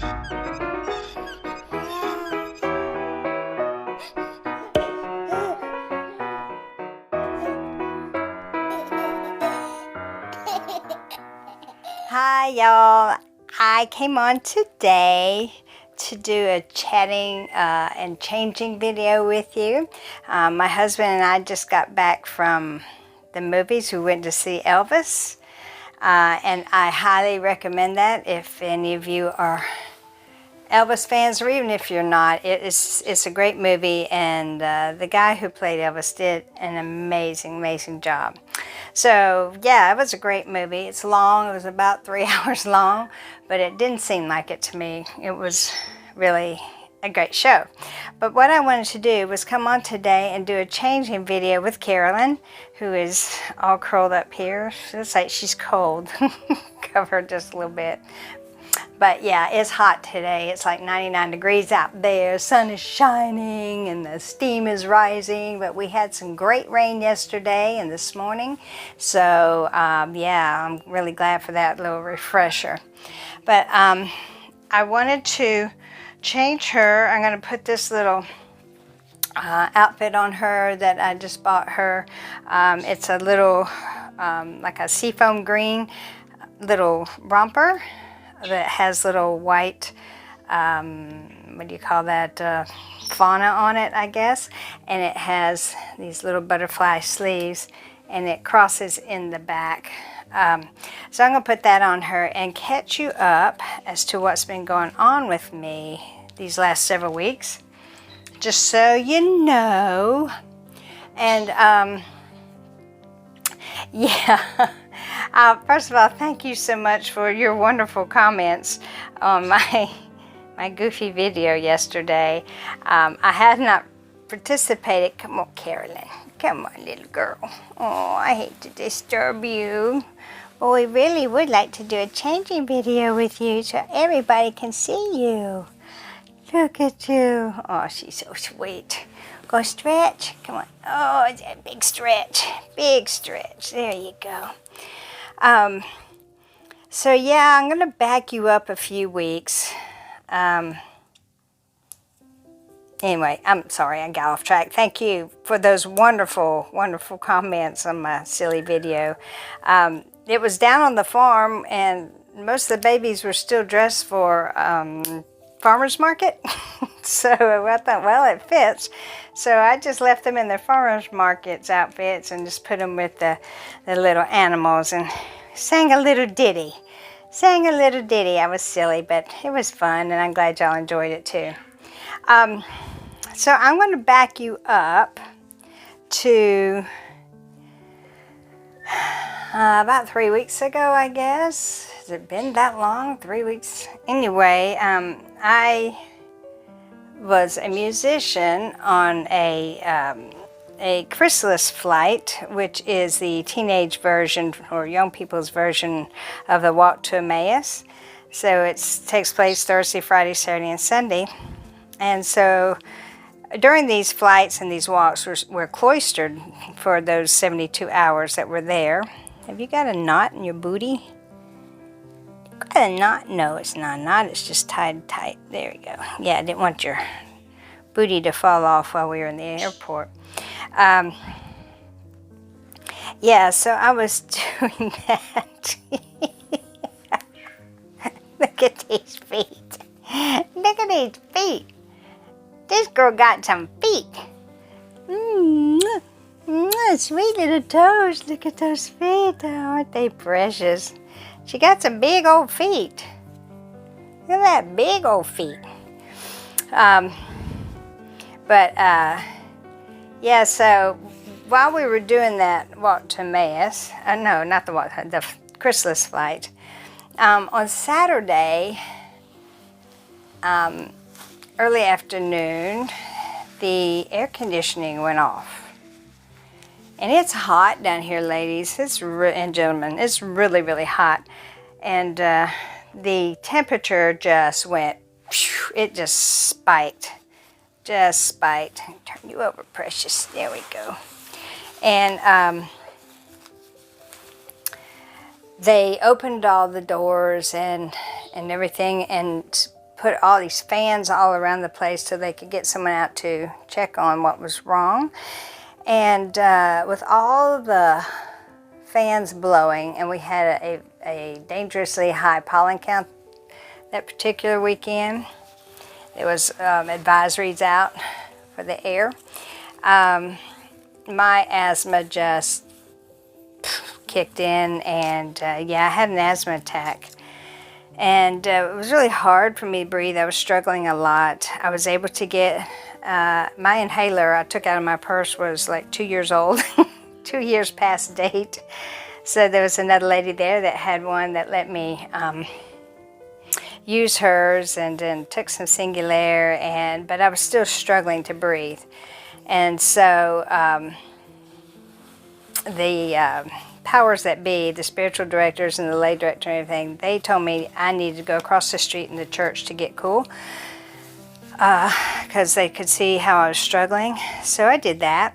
Hi y'all, I came on today to do a chatting and changing video with you. My husband and I just got back from the movies. We went to see Elvis, and I highly recommend that if any of you are Elvis fans, or even if you're not. It's a great movie, and the guy who played Elvis did an amazing job. So yeah, it was a great movie. It's long. It was about 3 hours long, but it didn't seem like it to me. It was really a great show. But what I wanted to do was come on today and do a changing video with Carolyn, who is all curled up here. She looks like she's cold. Cover her just a little bit. But yeah, it's hot today. It's like 99 degrees out there. Sun is shining and the steam is rising. But we had some great rain yesterday and this morning. So yeah, I'm really glad for that little refresher. But I wanted to change her. I'm going to put this little outfit on her that I just bought her. It's a little, like a seafoam green little romper that has little white, what do you call that, fauna on it, I guess. And it has these little butterfly sleeves, and it crosses in the back. So I'm going to put that on her and catch you up as to what's been going on with me these last several weeks, just so you know. And yeah. First of all, thank you so much for your wonderful comments on my goofy video yesterday. I had not participated. Come on, Carolyn. Come on, little girl. Oh, I hate to disturb you. Well, we really would like to do a changing video with you so everybody can see you. Look at you. Oh, she's so sweet. Go stretch. Come on. Oh, it's a big stretch. Big stretch. There you go. So yeah, I'm going to back you up a few weeks. Anyway, I'm sorry I got off track. Thank you for those wonderful comments on my silly video. It was down on the farm, and most of the babies were still dressed for farmer's market. So I thought, well, it fits. So I just left them in their farmer's market's outfits and just put them with the little animals and sang a little ditty. I was silly, but it was fun, and I'm glad y'all enjoyed it too. So I'm going to back you up to about 3 weeks ago, I guess. Has it been that long? 3 weeks? Anyway, I was a musician on a chrysalis flight, which is the teenage version or young people's version of the Walk to Emmaus. So it takes place Thursday, Friday, Saturday, and Sunday. And so during these flights and these walks, we're cloistered for those 72 hours that we're there. Have you got a knot in your booty? You got a knot? No, it's not a knot. It's just tied tight. There you go. Yeah, I didn't want your booty to fall off while we were in the airport. Yeah, so I was doing that. Look at these feet. Look at these feet. This girl got some feet. Sweet little toes. Look at those feet. Oh, aren't they precious? She got some big old feet. Look at that big old feet. Yeah, so while we were doing that walk to Emmaus, no, not the walk, the chrysalis flight, on Saturday, early afternoon, the air conditioning went off. And it's hot down here, ladies and gentlemen. It's really hot. And the temperature just went, it just spiked. Just spiked. Turn you over, precious. There we go. And they opened all the doors and everything, and put all these fans all around the place so they could get someone out to check on what was wrong. And with all the fans blowing, and we had a dangerously high pollen count that particular weekend. There was advisories out for the air. My asthma just kicked in, and yeah, I had an asthma attack. And it was really hard for me to breathe. I was struggling a lot. I was able to get my inhaler I took out of my purse was like 2 years old, 2 years past date. So there was another lady there that had one that let me use hers, and then took some Singulair, but I was still struggling to breathe. And so the powers that be, the spiritual directors and the lay director and everything, they told me I needed to go across the street in the church to get cool, because they could see how I was struggling. So I did that,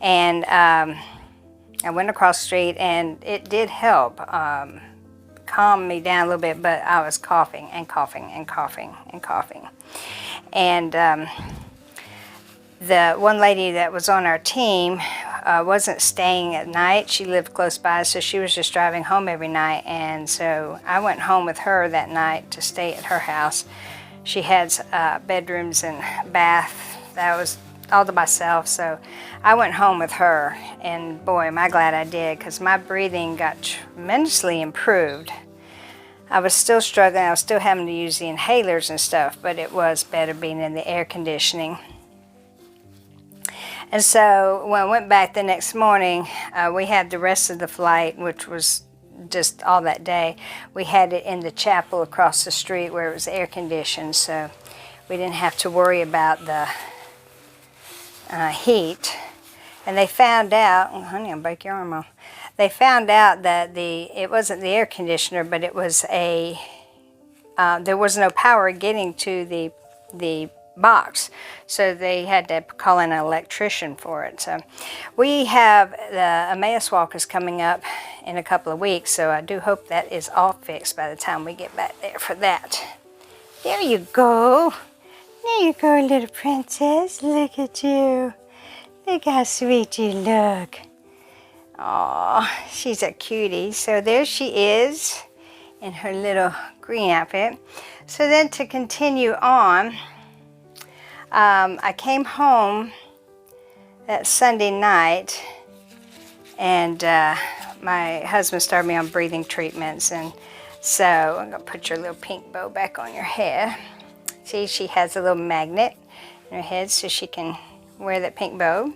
and I went across the street, and it did help calm me down a little bit, but I was coughing and coughing and coughing and coughing. And the one lady that was on our team wasn't staying at night. She lived close by, so she was just driving home every night. And so I went home with her that night to stay at her house. She had bedrooms and bath. That was all to myself, so I went home with her, and boy, am I glad I did, because my breathing got tremendously improved. I was still struggling. I was still having to use the inhalers and stuff, but it was better being in the air conditioning. And so when I went back the next morning, we had the rest of the flight, which was just all that day. We had it in the chapel across the street where it was air conditioned, so we didn't have to worry about the heat. And they found out, oh, honey, I'll break your arm off. They found out that it wasn't the air conditioner, but it was there was no power getting to the box, so they had to call in an electrician for it. So we have the Emmaus Walk is coming up in a couple of weeks, so I do hope that is all fixed by the time we get back there for that. There you go. There you go, little princess. Look at you. Look how sweet you look. Aw, she's a cutie. So there she is in her little green outfit. So then to continue on, I came home that Sunday night, and my husband started me on breathing treatments, and so I'm going to put your little pink bow back on your head. See, she has a little magnet in her head so she can wear that pink bow.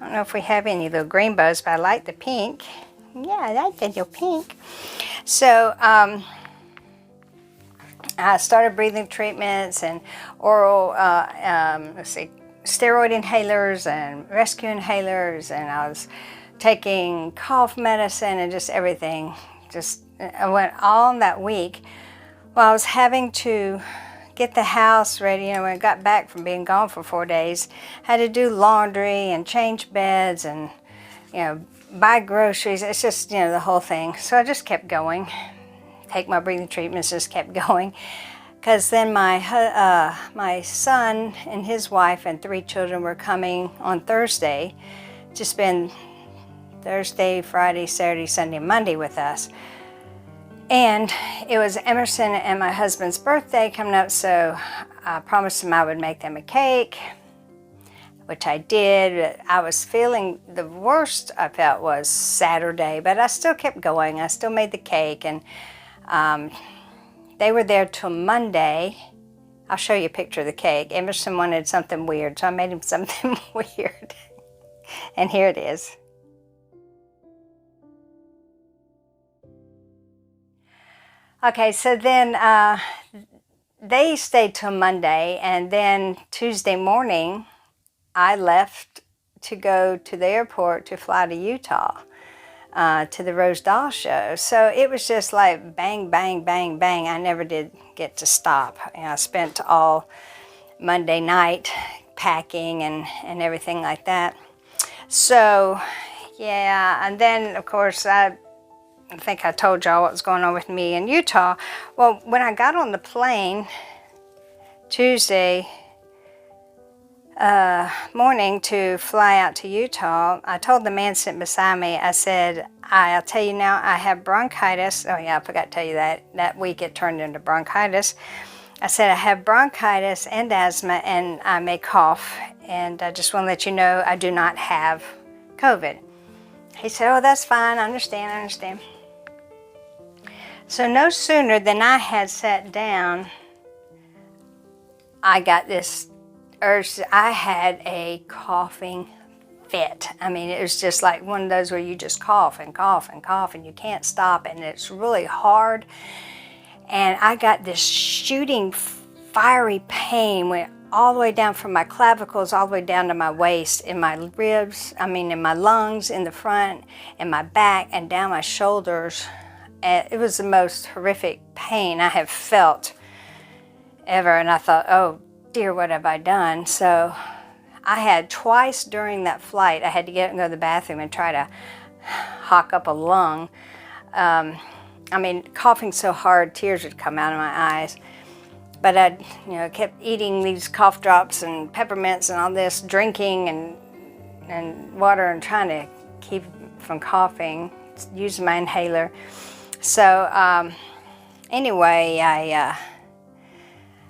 I don't know if we have any little green bows, but I like the pink. Yeah, I like the little pink. So I started breathing treatments and oral, steroid inhalers and rescue inhalers, and I was taking cough medicine and just everything. I went all that week while I was having to get the house ready. When I got back from being gone for 4 days, had to do laundry and change beds and, buy groceries. It's just, the whole thing. So I just kept going. Take my breathing treatments, just kept going. Because then my son and his wife and 3 children were coming on Thursday to spend Thursday, Friday, Saturday, Sunday, Monday with us. And it was Emerson and my husband's birthday coming up, so I promised him I would make them a cake, which I did. I was feeling, the worst I felt was Saturday, but I still kept going. I still made the cake, and they were there till Monday. I'll show you a picture of the cake. Emerson wanted something weird, so I made him something weird. And here it is. Okay, so then they stayed till Monday, and then Tuesday morning, I left to go to the airport to fly to Utah to the Rose Doll show. So it was just like bang, bang, bang, bang. I never did get to stop. I spent all Monday night packing and everything like that. So, yeah, and then, of course, I I think I told y'all what was going on with me in Utah. Well, when I got on the plane Tuesday morning to fly out to Utah, I told the man sitting beside me, I said, I'll tell you now, I have bronchitis. Oh yeah, I forgot to tell you that. That week it turned into bronchitis. I said, I have bronchitis and asthma, and I may cough. And I just want to let you know I do not have COVID. He said, oh, that's fine. I understand. So no sooner than I had sat down, I got this urge. I had a coughing fit. I mean, it was just like one of those where you just cough and cough and cough and you can't stop, and it's really hard. And I got this shooting, fiery pain, went all the way down from my clavicles all the way down to my waist, in my ribs, in my lungs, in the front, in my back, and down my shoulders. And it was the most horrific pain I have felt ever. And I thought, oh dear, what have I done? So I had twice during that flight, I had to get up and go to the bathroom and try to hawk up a lung. Coughing so hard, tears would come out of my eyes. But I kept eating these cough drops and peppermints and all this, drinking and water and trying to keep from coughing, using my inhaler. So anyway,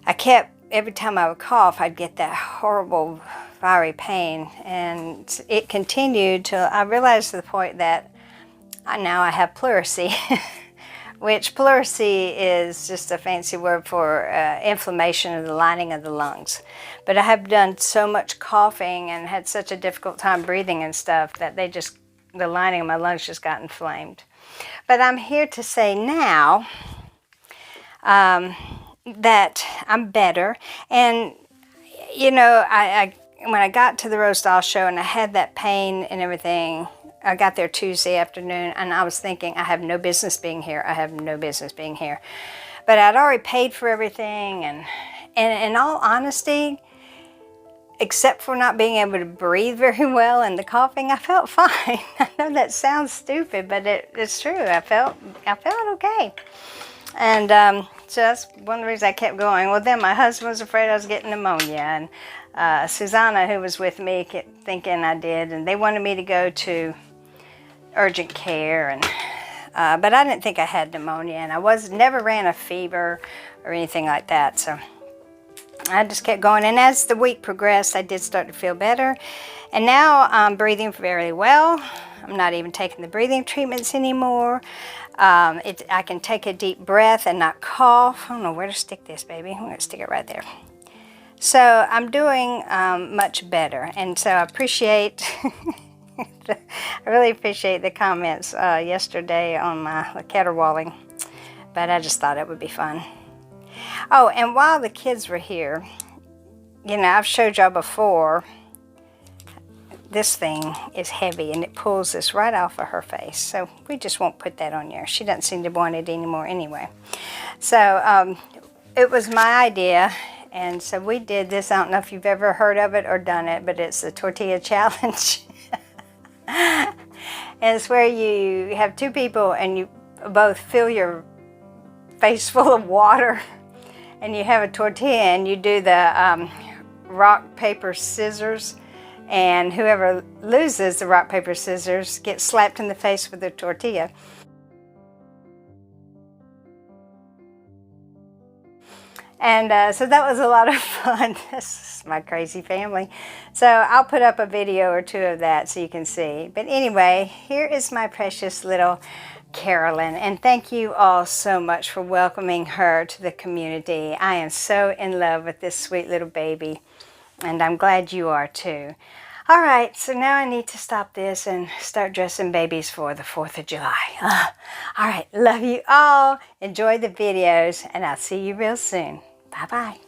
I kept, every time I would cough, I'd get that horrible fiery pain. And it continued till I realized to the point that now I have pleurisy. Which pleurisy is just a fancy word for inflammation of the lining of the lungs. But I have done so much coughing and had such a difficult time breathing and stuff that the lining of my lungs just got inflamed. But I'm here to say now that I'm better. And, I when I got to the Rosedale show and I had that pain and everything, I got there Tuesday afternoon, and I was thinking, I have no business being here. But I'd already paid for everything, and in all honesty, except for not being able to breathe very well and the coughing, I felt fine. I know that sounds stupid, but it's true. I felt okay. And so that's one of the reasons I kept going. Well, then my husband was afraid I was getting pneumonia, and Susanna, who was with me, kept thinking I did, and they wanted me to go to urgent care, and but I didn't think I had pneumonia, and I never ran a fever or anything like that. So I just kept going, and as the week progressed, I did start to feel better, and now I'm breathing very well. I'm not even taking the breathing treatments anymore. I can take a deep breath and not cough. I don't know where to stick this, baby. I'm going to stick it right there. So I'm doing much better, and so I appreciate I really appreciate the comments yesterday on my caterwauling, but I just thought it would be fun. Oh, and while the kids were here, I've showed y'all before, this thing is heavy and it pulls this right off of her face, so we just won't put that on there. She doesn't seem to want it anymore anyway. So it was my idea, and so we did this. I don't know if you've ever heard of it or done it, but it's the Tortilla Challenge. And it's where you have two people and you both fill your face full of water, and you have a tortilla, and you do the rock, paper, scissors, and whoever loses the rock, paper, scissors gets slapped in the face with the tortilla. And so that was a lot of fun. This is my crazy family. So I'll put up a video or two of that so you can see. But anyway, here is my precious little Carolyn. And thank you all so much for welcoming her to the community. I am so in love with this sweet little baby. And I'm glad you are too. All right, so now I need to stop this and start dressing babies for the 4th of July. All right, love you all. Enjoy the videos, and I'll see you real soon. Bye-bye.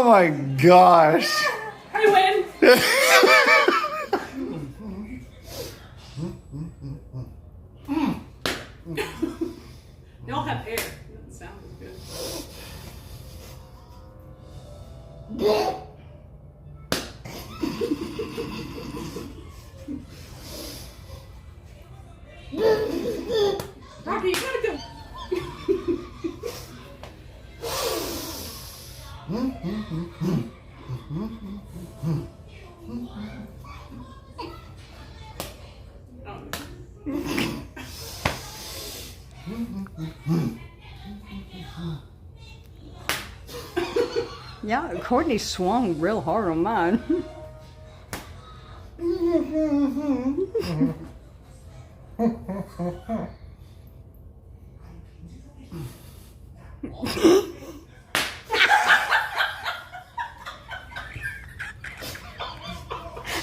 Oh my gosh. I win. They all have hair. It doesn't sound as good. Rocky, you gotta go. Yeah, Courtney swung real hard on mine.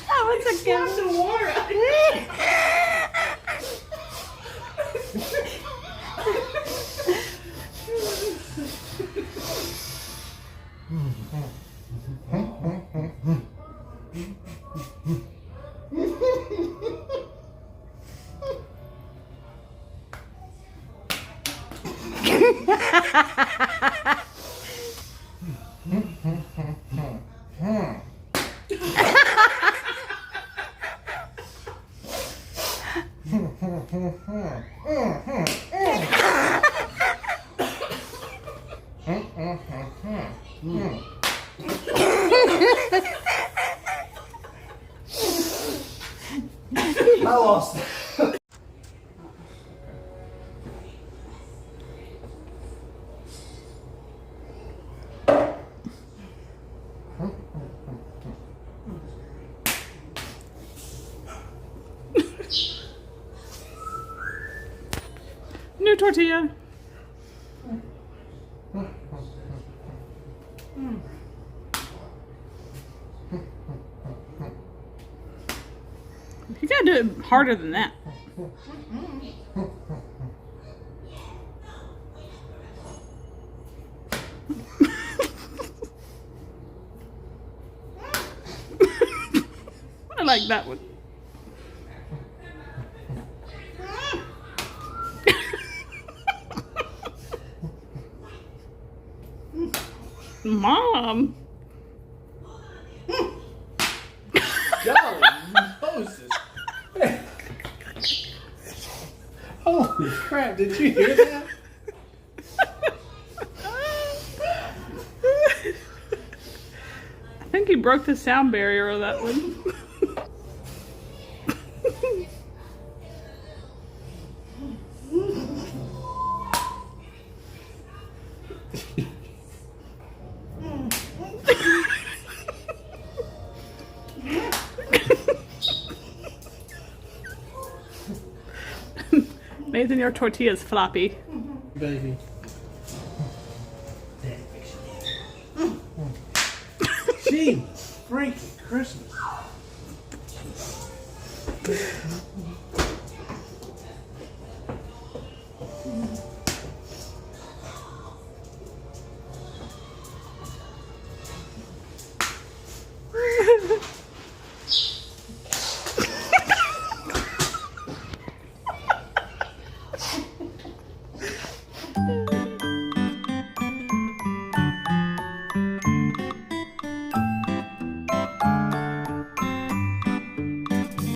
That was a good Some water. I lost. New tortilla. You gotta do it harder than that. I like that one. Mom. Golly, Moses. Holy crap, did you hear that? I think he broke the sound barrier of that one. Nathan, your tortilla's floppy. Baby. Gee, freaking Christmas.